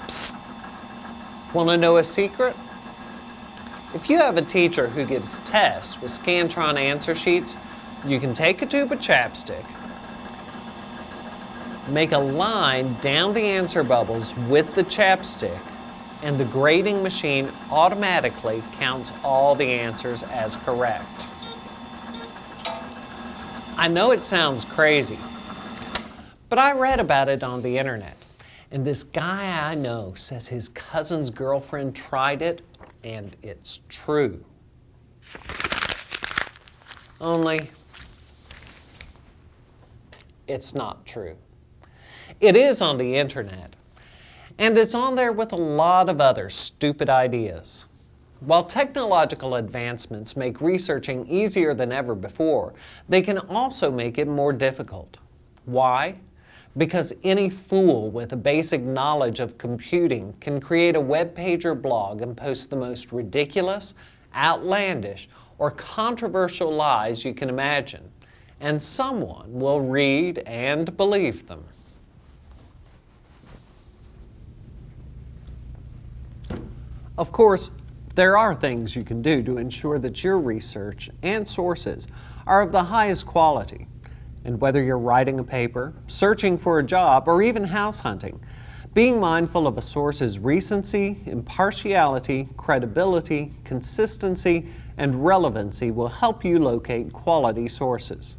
Psst. Want to know a secret? If you have a teacher who gives tests with Scantron answer sheets, you can take a tube of chapstick, make a line down the answer bubbles with the chapstick, and the grading machine automatically counts all the answers as correct. I know it sounds crazy, but I read about it on the internet, and this guy I know says his cousin's girlfriend tried it, and it's true. Only, it's not true. It is on the internet, and it's on there with a lot of other stupid ideas. While technological advancements make researching easier than ever before, they can also make it more difficult. Why? Because any fool with a basic knowledge of computing can create a web page or blog and post the most ridiculous, outlandish, or controversial lies you can imagine, and someone will read and believe them. Of course, there are things you can do to ensure that your research and sources are of the highest quality. And whether you're writing a paper, searching for a job, or even house hunting, being mindful of a source's recency, impartiality, credibility, consistency, and relevancy will help you locate quality sources.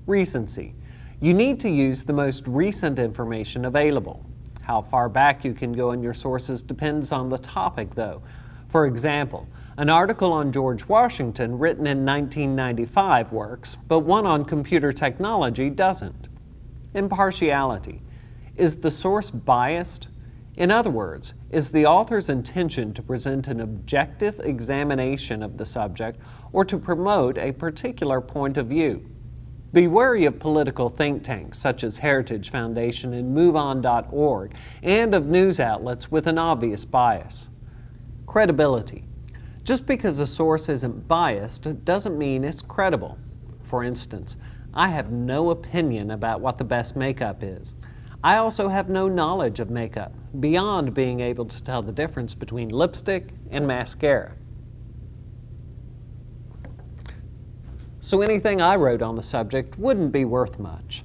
Recency. You need to use the most recent information available. How far back you can go in your sources depends on the topic, though. For example, an article on George Washington written in 1995 works, but one on computer technology doesn't. Impartiality. Is the source biased? In other words, is the author's intention to present an objective examination of the subject or to promote a particular point of view? Be wary of political think tanks such as Heritage Foundation and MoveOn.org and of news outlets with an obvious bias. Credibility. Just because a source isn't biased doesn't mean it's credible. For instance, I have no opinion about what the best makeup is. I also have no knowledge of makeup, beyond being able to tell the difference between lipstick and mascara. So anything I wrote on the subject wouldn't be worth much.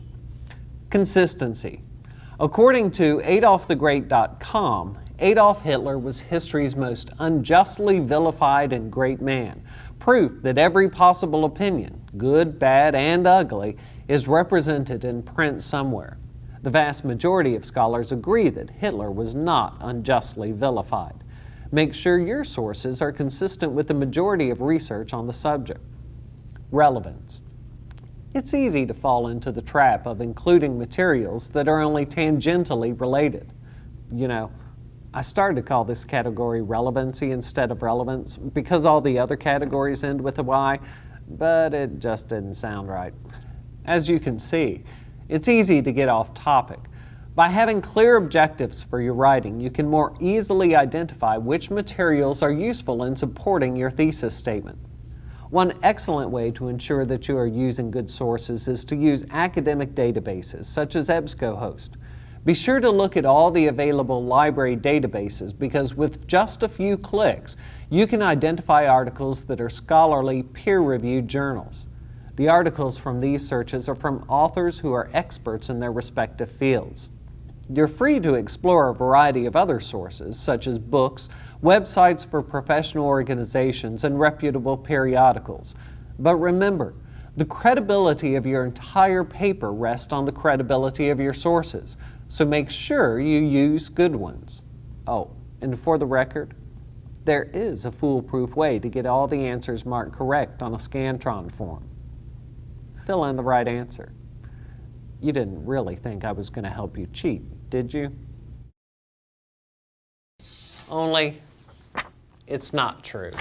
Consistency. According to AdolfTheGreat.com, Adolf Hitler was history's most unjustly vilified and great man, proof that every possible opinion, good, bad, and ugly, is represented in print somewhere. The vast majority of scholars agree that Hitler was not unjustly vilified. Make sure your sources are consistent with the majority of research on the subject. Relevance. It's easy to fall into the trap of including materials that are only tangentially related. You know, I started to call this category relevancy instead of relevance because all the other categories end with a Y, but it just didn't sound right. As you can see, it's easy to get off topic. By having clear objectives for your writing, you can more easily identify which materials are useful in supporting your thesis statement. One excellent way to ensure that you are using good sources is to use academic databases such as EBSCOhost. Be sure to look at all the available library databases because with just a few clicks, you can identify articles that are scholarly, peer-reviewed journals. The articles from these searches are from authors who are experts in their respective fields. You're free to explore a variety of other sources, such as books, websites for professional organizations, and reputable periodicals. But remember, the credibility of your entire paper rests on the credibility of your sources, so make sure you use good ones. Oh, and for the record, there is a foolproof way to get all the answers marked correct on a Scantron form. Fill in the right answer. You didn't really think I was going to help you cheat, did you? Only, it's not true.